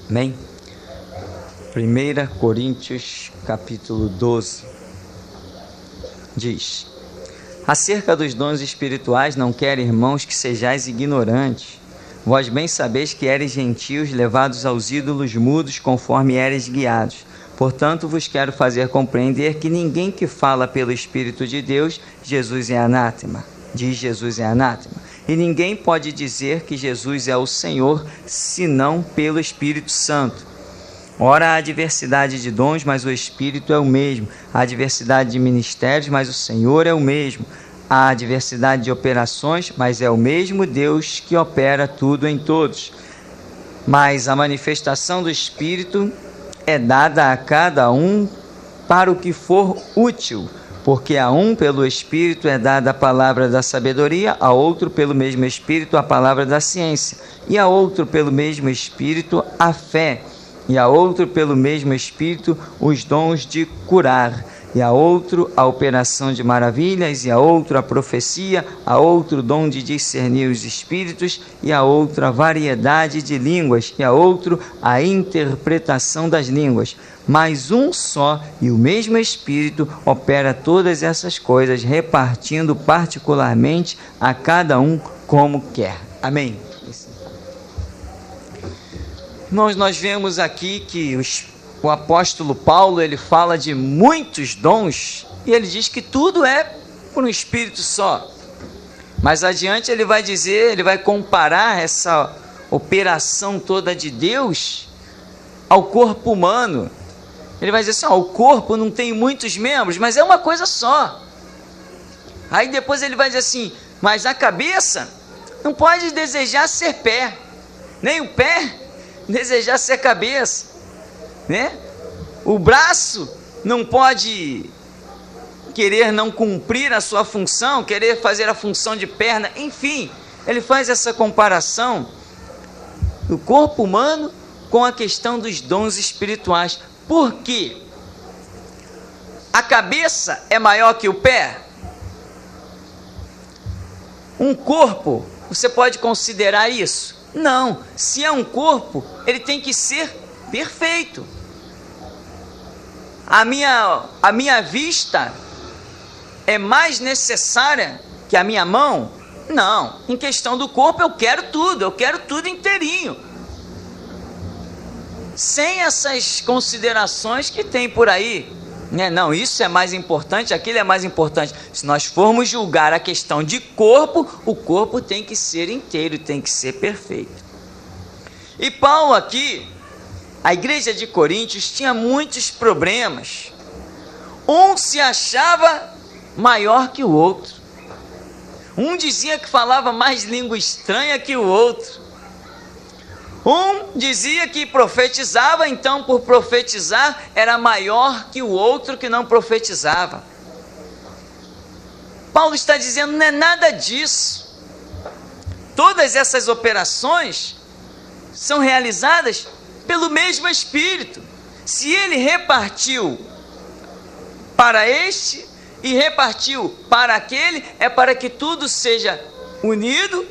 Amém? 1 Coríntios capítulo 12 diz: acerca dos dons espirituais não quero, irmãos, que sejais ignorantes. Vós bem sabeis que eres gentios, levados aos ídolos mudos, conforme eres guiados. Portanto, vos quero fazer compreender que ninguém que fala pelo Espírito de Deus, Jesus é anátema. Diz Jesus é anátema. E ninguém pode dizer que Jesus é o Senhor, senão pelo Espírito Santo. Ora, há diversidade de dons, mas o Espírito é o mesmo. Há diversidade de ministérios, mas o Senhor é o mesmo. Há diversidade de operações, mas é o mesmo Deus que opera tudo em todos. Mas a manifestação do Espírito é dada a cada um para o que for útil, porque a um pelo Espírito é dada a palavra da sabedoria, a outro pelo mesmo Espírito a palavra da ciência, e a outro pelo mesmo Espírito a fé, e a outro pelo mesmo Espírito os dons de curar, e a outro a operação de maravilhas, e a outro a profecia, a outro o dom de discernir os espíritos, e a outro a variedade de línguas, e a outro a interpretação das línguas. Mas um só e o mesmo Espírito opera todas essas coisas, repartindo particularmente a cada um como quer. Amém? Nós vemos aqui que o apóstolo Paulo, ele fala de muitos dons, e ele diz que tudo é por um Espírito só. Mais adiante ele vai dizer, ele vai comparar essa operação toda de Deus ao corpo humano. Ele vai dizer assim, o corpo não tem muitos membros, mas é uma coisa só. Aí depois ele vai dizer assim, mas a cabeça não pode desejar ser pé, nem o pé desejar ser cabeça, né? O braço não pode querer não cumprir a sua função, querer fazer a função de perna, enfim, ele faz essa comparação do corpo humano com a questão dos dons espirituais. Por quê? A cabeça é maior que o pé? Um corpo, você pode considerar isso? Não, se é um corpo, ele tem que ser perfeito. A minha vista é mais necessária que a minha mão? Não, em questão do corpo eu quero tudo inteirinho. Sem essas considerações que tem por aí, né? Não, isso é mais importante, aquilo é mais importante. Se nós formos julgar a questão de corpo, o corpo tem que ser inteiro, tem que ser perfeito. E Paulo aqui, a igreja de Coríntios tinha muitos problemas. Um se achava maior que o outro. Um dizia que falava mais língua estranha que o outro. Um dizia que profetizava, então por profetizar era maior que o outro que não profetizava. Paulo está dizendo, não é nada disso. Todas essas operações são realizadas pelo mesmo Espírito. Se ele repartiu para este e repartiu para aquele, é para que tudo seja unido,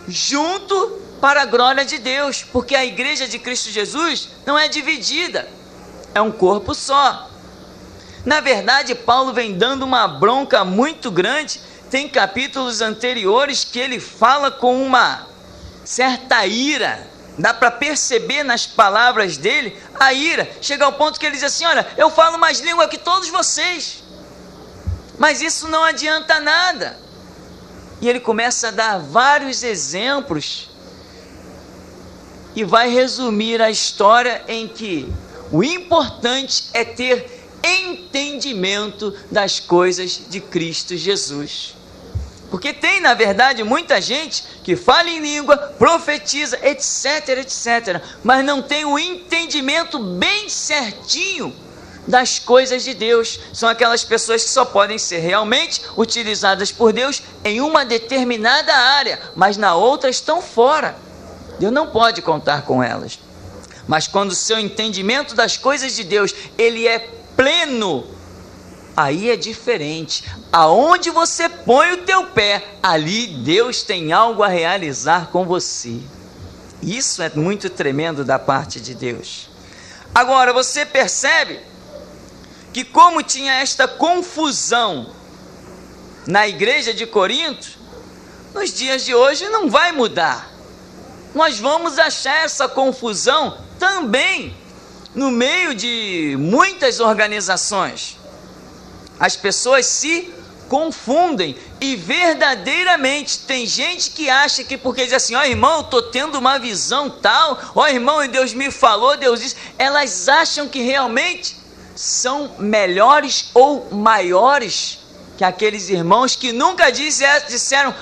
junto, para a glória de Deus, porque a igreja de Cristo Jesus não é dividida, é um corpo só. Na verdade, Paulo vem dando uma bronca muito grande. Tem capítulos anteriores que ele fala com uma certa ira, dá para perceber nas palavras dele a ira, chega ao ponto que ele diz assim, olha, eu falo mais língua que todos vocês, mas isso não adianta nada. E ele começa a dar vários exemplos e vai resumir a história em que o importante é ter entendimento das coisas de Cristo Jesus. Porque tem, na verdade, muita gente que fala em língua, profetiza, etc, etc, mas não tem o entendimento bem certinho das coisas de Deus. São aquelas pessoas que só podem ser realmente utilizadas por Deus em uma determinada área, mas na outra estão fora. Deus não pode contar com elas. Mas quando o seu entendimento das coisas de Deus, ele é pleno, aí é diferente. Aonde você põe o teu pé, ali Deus tem algo a realizar com você. Isso é muito tremendo da parte de Deus. Agora, você percebe que como tinha esta confusão na igreja de Corinto, nos dias de hoje não vai mudar. Nós vamos achar essa confusão também no meio de muitas organizações. As pessoas se confundem e verdadeiramente tem gente que acha que porque diz assim, ó irmão, eu estou tendo uma visão tal, ó irmão, e Deus me falou, Deus disse, elas acham que realmente são melhores ou maiores que aqueles irmãos que nunca disseram,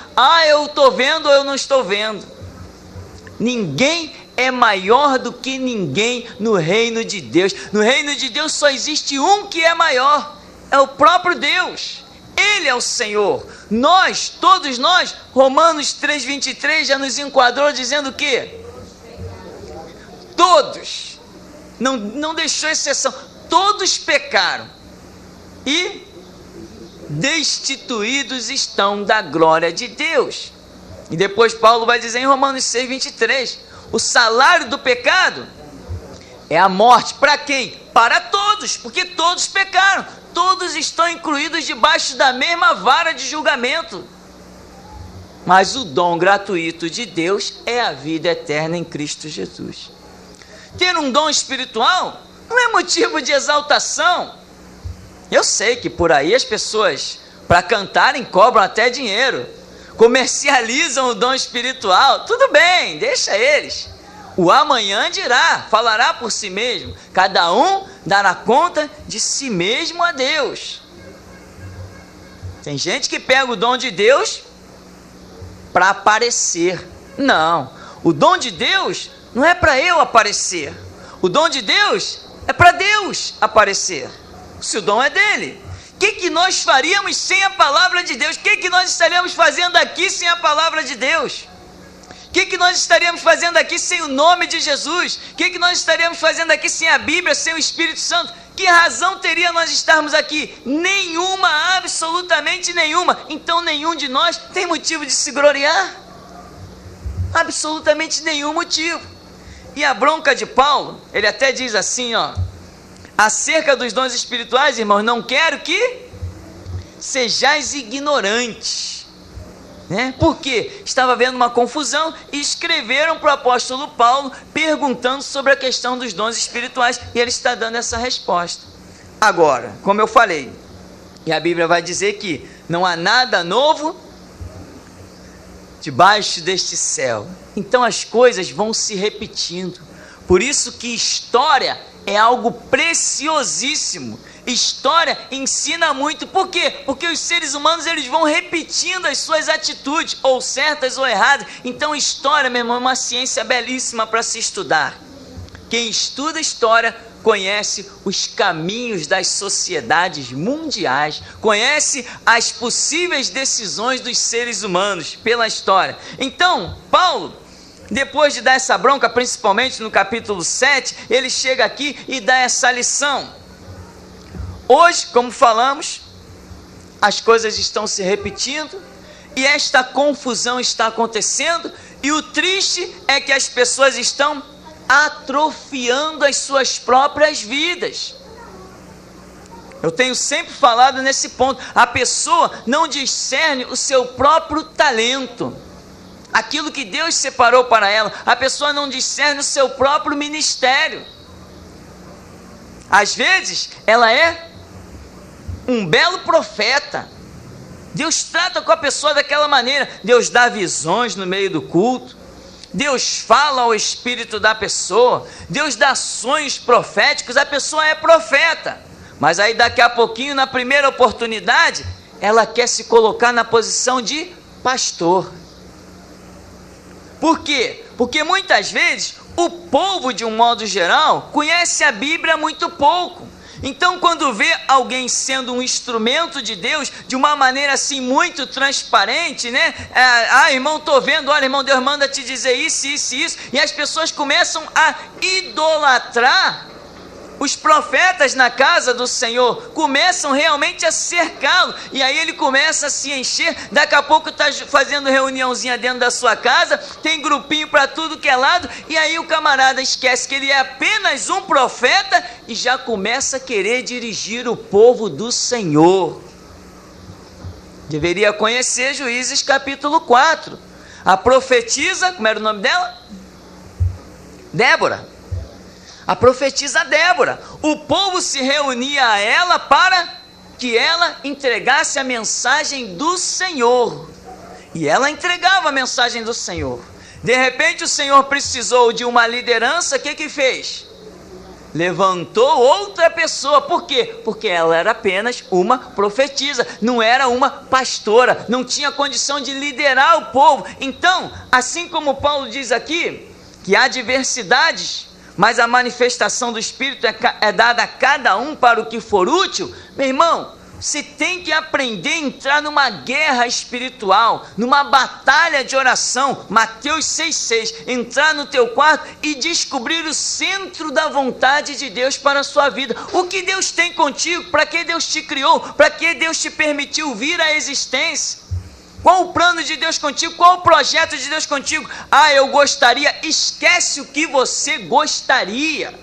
eu estou vendo ou eu não estou vendo. Ninguém é maior do que ninguém no reino de Deus. No reino de Deus só existe um que é maior, é o próprio Deus. Ele é o Senhor. Nós, todos nós, Romanos 3,23 já nos enquadrou dizendo o quê? Todos, não deixou exceção, todos pecaram e destituídos estão da glória de Deus. E depois Paulo vai dizer em Romanos 6,23, o salário do pecado é a morte. Para quem? Para todos, porque todos pecaram. Todos estão incluídos debaixo da mesma vara de julgamento. Mas o dom gratuito de Deus é a vida eterna em Cristo Jesus. Ter um dom espiritual não é motivo de exaltação. Eu sei que por aí as pessoas, para cantarem, cobram até dinheiro, comercializam o dom espiritual. Tudo bem, deixa eles. O amanhã dirá, falará por si mesmo. Cada um dará conta de si mesmo a Deus. Tem gente que pega o dom de Deus para aparecer. Não, o dom de Deus não é para eu aparecer. O dom de Deus é para Deus aparecer. Se o dom é dele. O que nós faríamos sem a palavra de Deus? O que nós estaríamos fazendo aqui sem a palavra de Deus? O que nós estaríamos fazendo aqui sem o nome de Jesus? O que nós estaríamos fazendo aqui sem a Bíblia, sem o Espírito Santo? Que razão teria nós estarmos aqui? Nenhuma, absolutamente nenhuma. Então nenhum de nós tem motivo de se gloriar? Absolutamente nenhum motivo. E a bronca de Paulo, ele até diz assim, acerca dos dons espirituais, irmãos, não quero que sejais ignorantes. Por quê? Estava havendo uma confusão e escreveram para o apóstolo Paulo perguntando sobre a questão dos dons espirituais e ele está dando essa resposta. Agora, como eu falei, e a Bíblia vai dizer que não há nada novo debaixo deste céu, então as coisas vão se repetindo. Por isso que história é algo preciosíssimo. História ensina muito. Por quê? Porque os seres humanos eles vão repetindo as suas atitudes, ou certas ou erradas. Então história, meu irmão, é uma ciência belíssima para se estudar. Quem estuda história conhece os caminhos das sociedades mundiais, conhece as possíveis decisões dos seres humanos pela história. Então, Paulo, depois de dar essa bronca, principalmente no capítulo 7, ele chega aqui e dá essa lição. Hoje, como falamos, as coisas estão se repetindo e esta confusão está acontecendo, e o triste é que as pessoas estão atrofiando as suas próprias vidas. Eu tenho sempre falado nesse ponto, a pessoa não discerne o seu próprio talento, aquilo que Deus separou para ela. A pessoa não discerne o seu próprio ministério. Às vezes ela é um belo profeta, Deus trata com a pessoa daquela maneira, Deus dá visões no meio do culto, Deus fala ao espírito da pessoa, Deus dá sonhos proféticos, a pessoa é profeta, mas aí daqui a pouquinho, na primeira oportunidade, ela quer se colocar na posição de pastor. Por quê? Porque muitas vezes o povo, de um modo geral, conhece a Bíblia muito pouco. Então, quando vê alguém sendo um instrumento de Deus, de uma maneira assim muito transparente, irmão, estou vendo, olha irmão, Deus manda te dizer isso, isso, isso, e as pessoas começam a idolatrar os profetas na casa do Senhor começam realmente a cercá-lo, e aí ele começa a se encher. Daqui a pouco está fazendo reuniãozinha dentro da sua casa, tem grupinho para tudo que é lado, e aí o camarada esquece que ele é apenas um profeta e já começa a querer dirigir o povo do Senhor. Deveria conhecer Juízes capítulo 4. A profetisa, como era o nome dela? Débora. A profetisa Débora. O povo se reunia a ela para que ela entregasse a mensagem do Senhor. E ela entregava a mensagem do Senhor. De repente o Senhor precisou de uma liderança, o que fez? Levantou outra pessoa. Por quê? Porque ela era apenas uma profetisa, não era uma pastora, não tinha condição de liderar o povo. Então, assim como Paulo diz aqui, que há diversidades, mas a manifestação do Espírito é dada a cada um para o que for útil, meu irmão, você tem que aprender a entrar numa guerra espiritual, numa batalha de oração. Mateus 6,6, entrar no teu quarto e descobrir o centro da vontade de Deus para a sua vida. O que Deus tem contigo? Para que Deus te criou? Para que Deus te permitiu vir à existência? Qual o plano de Deus contigo? Qual o projeto de Deus contigo? Ah, eu gostaria. Esquece o que você gostaria.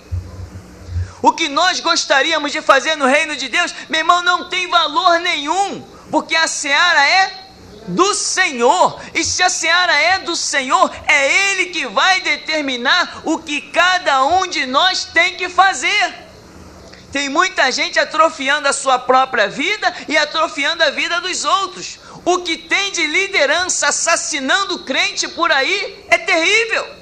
O que nós gostaríamos de fazer no reino de Deus, meu irmão, não tem valor nenhum, porque a seara é do Senhor, e se a seara é do Senhor, é Ele que vai determinar o que cada um de nós tem que fazer. Tem muita gente atrofiando a sua própria vida e atrofiando a vida dos outros. O que tem de liderança assassinando crente por aí é terrível.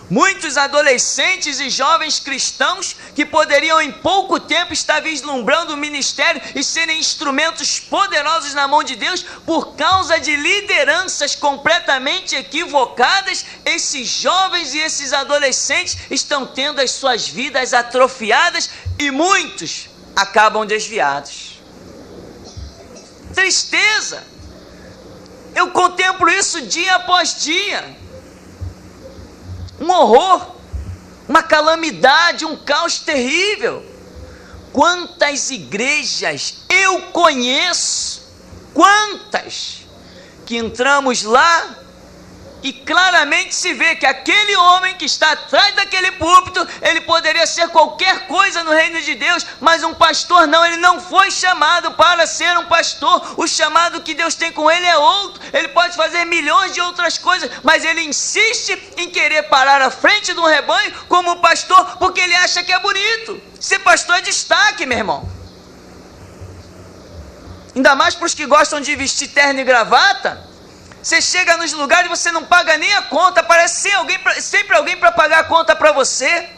Muitos adolescentes e jovens cristãos que poderiam em pouco tempo estar vislumbrando o ministério e serem instrumentos poderosos na mão de Deus, por causa de lideranças completamente equivocadas, esses jovens e esses adolescentes estão tendo as suas vidas atrofiadas e muitos acabam desviados. Tristeza! Eu contemplo isso dia após dia. Um horror, uma calamidade, um caos terrível. Quantas igrejas eu conheço, quantas, que entramos lá e claramente se vê que aquele homem que está atrás daquele púlpito, ele poderia ser qualquer coisa no reino de Deus, mas um pastor não, ele não foi chamado para ser um pastor. O chamado que Deus tem com ele é outro. Ele pode fazer milhões de outras coisas, mas ele insiste em querer parar à frente de um rebanho como pastor, porque ele acha que é bonito. Ser pastor é destaque, meu irmão. Ainda mais para os que gostam de vestir terno e gravata. Você chega nos lugares e você não paga nem a conta, parece ser sempre alguém para pagar a conta para você.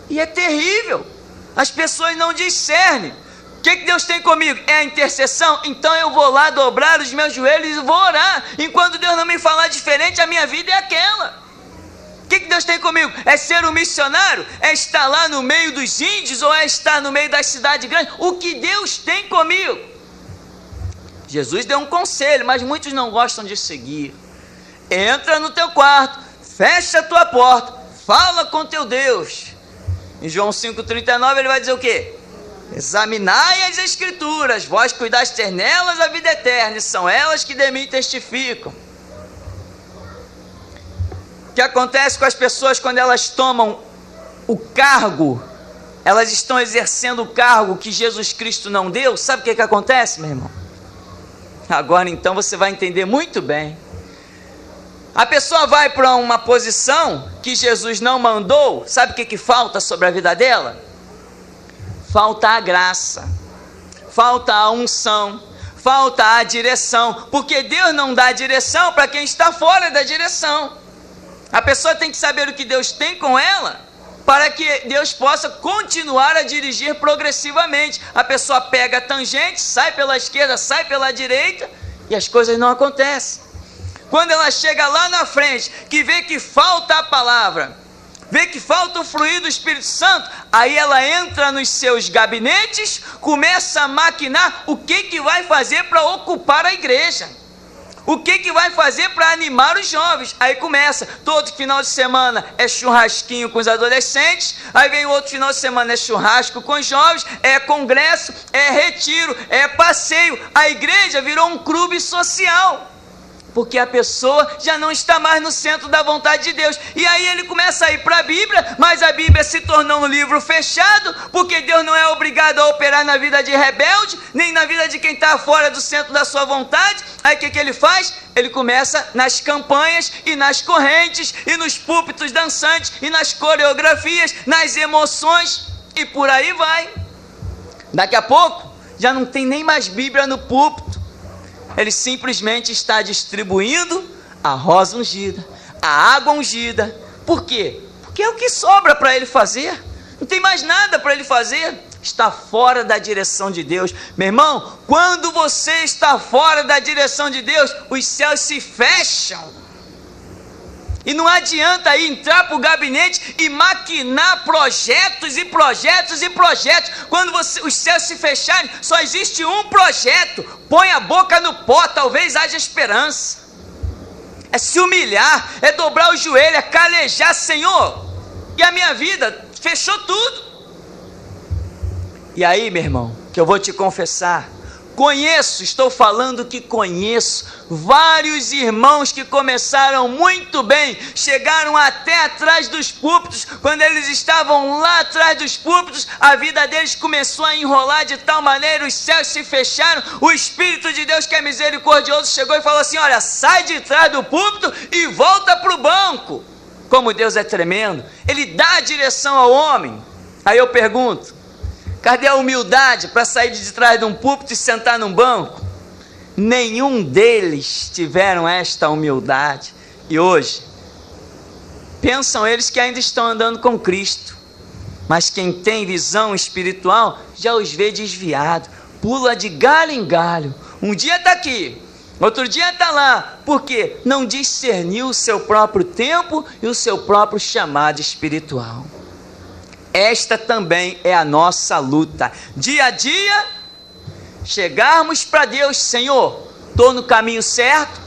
E é terrível, as pessoas não discernem. O que Deus tem comigo? É a intercessão? Então eu vou lá dobrar os meus joelhos e vou orar. Enquanto Deus não me falar diferente, a minha vida é aquela. O que Deus tem comigo? É ser um missionário? É estar lá no meio dos índios? Ou é estar no meio das cidades grandes? O que Deus tem comigo? Jesus deu um conselho, mas muitos não gostam de seguir. Entra no teu quarto, fecha a tua porta, fala com teu Deus. Em João 5,39 ele vai dizer o quê? Examinai as escrituras, vós cuidais ter nelas a vida eterna, e são elas que de mim testificam. O que acontece com as pessoas quando elas tomam o cargo? Elas estão exercendo o cargo que Jesus Cristo não deu. Sabe o que acontece, meu irmão? Agora então você vai entender muito bem. A pessoa vai para uma posição que Jesus não mandou. Sabe o que falta sobre a vida dela? Falta a graça, falta a unção, falta a direção, porque Deus não dá direção para quem está fora da direção. A pessoa tem que saber o que Deus tem com ela, para que Deus possa continuar a dirigir progressivamente. A pessoa pega a tangente, sai pela esquerda, sai pela direita, e as coisas não acontecem. Quando ela chega lá na frente, que vê que falta a palavra, vê que falta o fluir do Espírito Santo, aí ela entra nos seus gabinetes, começa a maquinar o que vai fazer para ocupar a igreja. O que vai fazer para animar os jovens? Aí começa, todo final de semana é churrasquinho com os adolescentes, aí vem outro final de semana é churrasco com os jovens, é congresso, é retiro, é passeio. A igreja virou um clube social, porque a pessoa já não está mais no centro da vontade de Deus. E aí ele começa a ir para a Bíblia, mas a Bíblia se tornou um livro fechado, porque Deus não é obrigado a operar na vida de rebelde, nem na vida de quem está fora do centro da sua vontade. Aí o que ele faz? Ele começa nas campanhas e nas correntes, e nos púlpitos dançantes, e nas coreografias, nas emoções, e por aí vai. Daqui a pouco, já não tem nem mais Bíblia no púlpito. Ele simplesmente está distribuindo a rosa ungida, a água ungida. Por quê? Porque é o que sobra para ele fazer. Não tem mais nada para ele fazer. Está fora da direção de Deus. Meu irmão, quando você está fora da direção de Deus, os céus se fecham. E não adianta aí entrar para o gabinete e maquinar projetos e projetos e projetos. Quando os céus se fecharem, só existe um projeto. Põe a boca no pó, talvez haja esperança. É se humilhar, é dobrar o joelho, é calejar. Senhor, e a minha vida? Fechou tudo. E aí, meu irmão, que eu vou te confessar, estou falando que conheço vários irmãos que começaram muito bem, chegaram até atrás dos púlpitos. Quando eles estavam lá atrás dos púlpitos, a vida deles começou a enrolar de tal maneira, os céus se fecharam, o Espírito de Deus, que é misericordioso, chegou e falou assim: olha, sai de trás do púlpito e volta para o banco. Como Deus é tremendo, Ele dá a direção ao homem. Aí eu pergunto, cadê a humildade para sair de trás de um púlpito e sentar num banco? Nenhum deles tiveram esta humildade. E hoje, pensam eles que ainda estão andando com Cristo. Mas quem tem visão espiritual já os vê desviado, pula de galho em galho. Um dia está aqui, outro dia está lá, porque não discerniu o seu próprio tempo e o seu próprio chamado espiritual. Esta também é a nossa luta, dia a dia, chegarmos para Deus: Senhor, estou no caminho certo,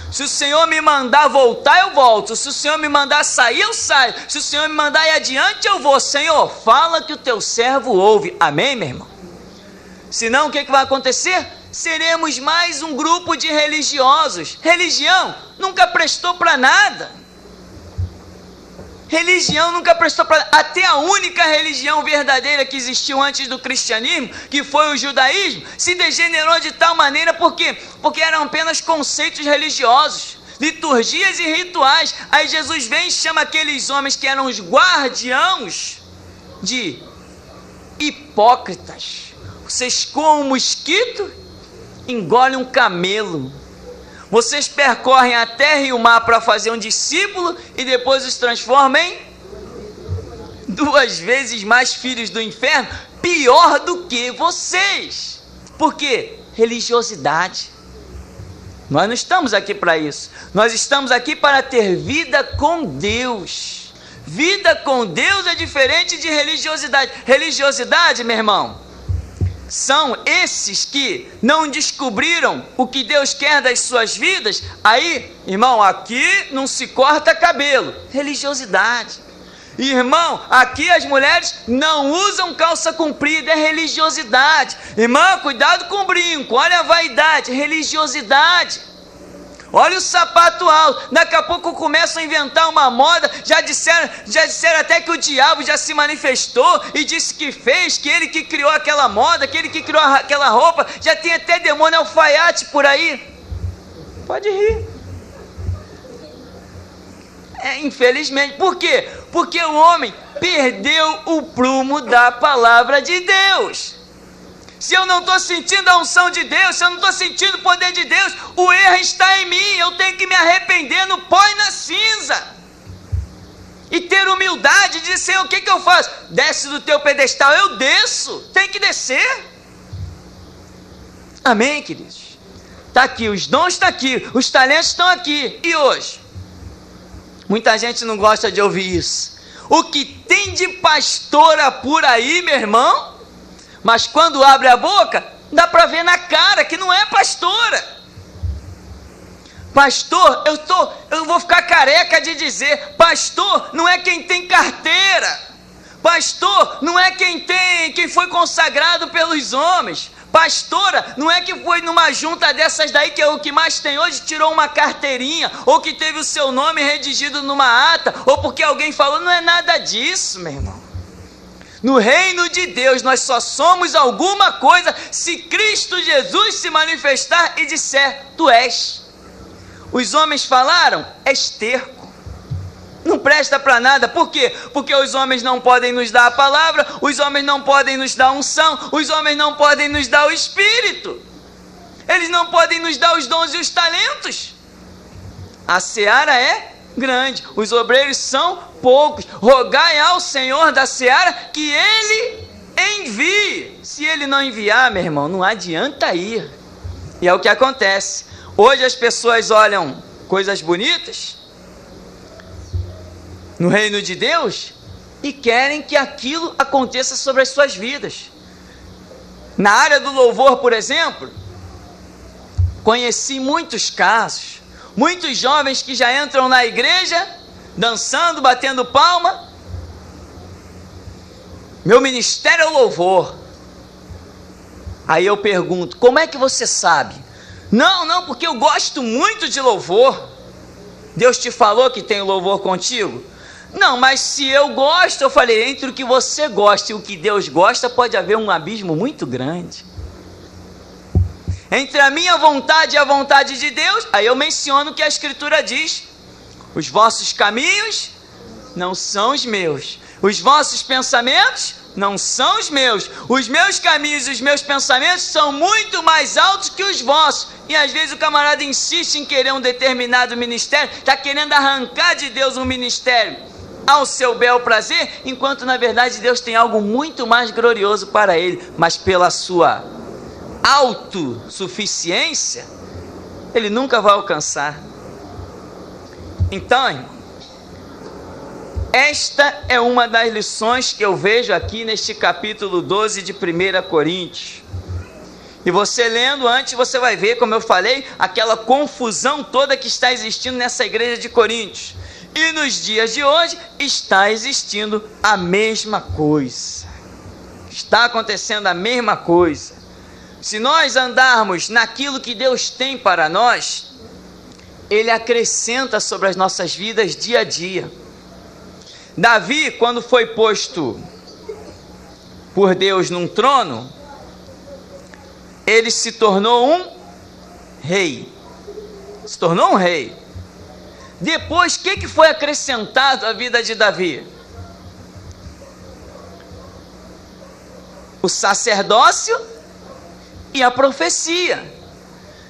se o Senhor me mandar voltar, eu volto, se o Senhor me mandar sair, eu saio, se o Senhor me mandar ir adiante, eu vou. Senhor, fala que o teu servo ouve. Amém, meu irmão? Senão o que vai acontecer? Seremos mais um grupo de religiosos. Religião nunca prestou para nada. Religião nunca prestou para... Até a única religião verdadeira que existiu antes do cristianismo, que foi o judaísmo, se degenerou de tal maneira porque eram apenas conceitos religiosos, liturgias e rituais. Aí Jesus vem e chama aqueles homens que eram os guardiãos de hipócritas. Vocês comem um mosquito, engolem um camelo. Vocês percorrem a terra e o mar para fazer um discípulo e depois os transformam em 2 vezes mais filhos do inferno, pior do que vocês. Por quê? Religiosidade. Nós não estamos aqui para isso. Nós estamos aqui para ter vida com Deus. Vida com Deus é diferente de religiosidade. Religiosidade, meu irmão, são esses que não descobriram o que Deus quer das suas vidas. Aí, irmão, aqui não se corta cabelo. Religiosidade. Irmão, aqui as mulheres não usam calça comprida. É religiosidade. Irmão, cuidado com o brinco. Olha a vaidade. Religiosidade. Olha o sapato alto. Daqui a pouco começam a inventar uma moda. Já disseram até que o diabo já se manifestou e disse que fez, que ele que criou aquela moda, que ele que criou aquela roupa. Já tem até demônio alfaiate por aí. Pode rir. Infelizmente. Por quê? Porque o homem perdeu o prumo da palavra de Deus. Se eu não estou sentindo a unção de Deus, se eu não estou sentindo o poder de Deus, o erro está em mim. Eu tenho que me arrepender no pó e na cinza. E ter humildade de dizer: Senhor, o que eu faço? Desce do teu pedestal. Eu desço. Tem que descer. Amém, queridos? Está aqui, os dons estão aqui, os talentos estão aqui. E hoje? Muita gente não gosta de ouvir isso. O que tem de pastora por aí, meu irmão? Mas quando abre a boca, dá para ver na cara que não é pastora. Pastor, eu vou ficar careca de dizer, pastor não é quem tem carteira, pastor não é quem foi consagrado pelos homens, pastora não é que foi numa junta dessas daí que é o que mais tem hoje, tirou uma carteirinha, ou que teve o seu nome redigido numa ata, ou porque alguém falou. Não é nada disso, meu irmão. No reino de Deus nós só somos alguma coisa se Cristo Jesus se manifestar e disser, tu és. Os homens falaram, é esterco, não presta para nada. Por quê? Porque os homens não podem nos dar a palavra, os homens não podem nos dar a unção, os homens não podem nos dar o Espírito, eles não podem nos dar os dons e os talentos. A seara é grande, os obreiros são poucos. Rogai ao Senhor da seara que Ele envie. Se Ele não enviar, meu irmão, não adianta ir. E é o que acontece. Hoje as pessoas olham coisas bonitas no reino de Deus e querem que aquilo aconteça sobre as suas vidas. Na área do louvor, por exemplo, conheci muitos casos, muitos jovens que já entram na igreja dançando, batendo palma. Meu ministério é o louvor. Aí eu pergunto, como é que você sabe? Não, porque eu gosto muito de louvor. Deus te falou que tem louvor contigo? Não, mas se eu gosto, eu falei, entre o que você gosta e o que Deus gosta, pode haver um abismo muito grande. Entre a minha vontade e a vontade de Deus, aí eu menciono o que a Escritura diz. Os vossos caminhos não são os meus, os vossos pensamentos não são os meus caminhos e os meus pensamentos são muito mais altos que os vossos. E às vezes o camarada insiste em querer um determinado ministério, está querendo arrancar de Deus um ministério ao seu bel prazer, enquanto na verdade Deus tem algo muito mais glorioso para ele, mas pela sua autossuficiência, ele nunca vai alcançar. Então, irmão, esta é uma das lições que eu vejo aqui neste capítulo 12 de 1 Coríntios. E você lendo antes, você vai ver, como eu falei, aquela confusão toda que está existindo nessa igreja de Coríntios. E nos dias de hoje está existindo a mesma coisa. Está acontecendo a mesma coisa. Se nós andarmos naquilo que Deus tem para nós, Ele acrescenta sobre as nossas vidas dia a dia. Davi, quando foi posto por Deus num trono, ele se tornou um rei. Se tornou um rei. Depois, o que foi acrescentado à vida de Davi? O sacerdócio e a profecia.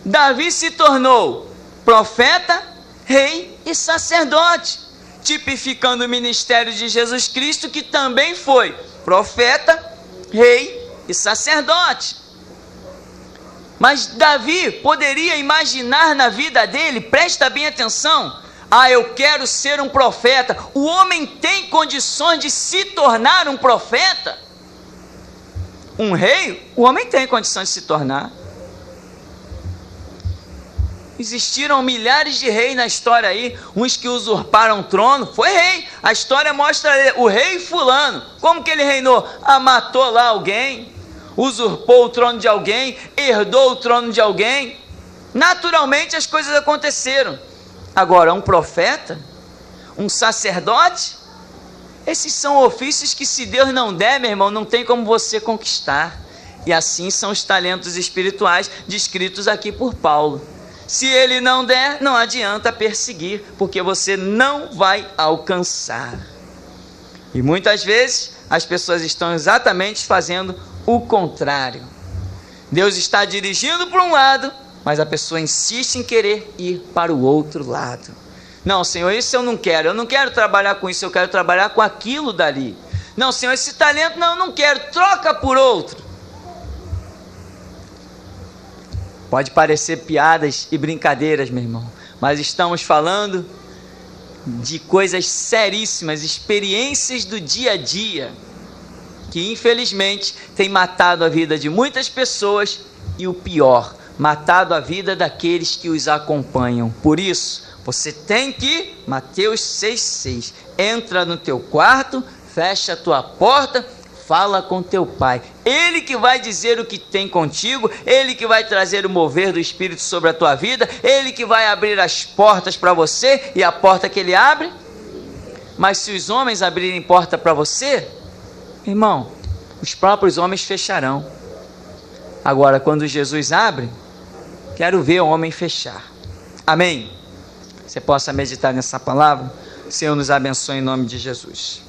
Davi se tornou profeta, rei e sacerdote, tipificando o ministério de Jesus Cristo, que também foi profeta, rei e sacerdote. Mas Davi poderia imaginar na vida dele, presta bem atenção, eu quero ser um profeta. O homem tem condições de se tornar um profeta? Um rei, o homem tem condições de se tornar. Existiram milhares de reis na história aí, uns que usurparam o trono, foi rei. A história mostra o rei fulano, como que ele reinou? Matou lá alguém, usurpou o trono de alguém, herdou o trono de alguém. Naturalmente as coisas aconteceram. Agora, um profeta, um sacerdote, esses são ofícios que, se Deus não der, meu irmão, não tem como você conquistar. E assim são os talentos espirituais descritos aqui por Paulo. Se ele não der, não adianta perseguir, porque você não vai alcançar. E muitas vezes as pessoas estão exatamente fazendo o contrário. Deus está dirigindo para um lado, mas a pessoa insiste em querer ir para o outro lado. Não, Senhor, isso eu não quero trabalhar com isso, eu quero trabalhar com aquilo dali. Não, Senhor, esse talento não, eu não quero, troca por outro. Pode parecer piadas e brincadeiras, meu irmão, mas estamos falando de coisas seríssimas, experiências do dia a dia, que infelizmente tem matado a vida de muitas pessoas, e o pior, matado a vida daqueles que os acompanham. Por isso, você tem que, Mateus 6,6, entra no teu quarto, fecha a tua porta, fala com teu pai. Ele que vai dizer o que tem contigo, ele que vai trazer o mover do Espírito sobre a tua vida, ele que vai abrir as portas para você, e a porta que ele abre. Mas se os homens abrirem porta para você, irmão, os próprios homens fecharão. Agora, quando Jesus abre, quero ver o homem fechar. Amém? Você possa meditar nessa palavra. O Senhor nos abençoe em nome de Jesus.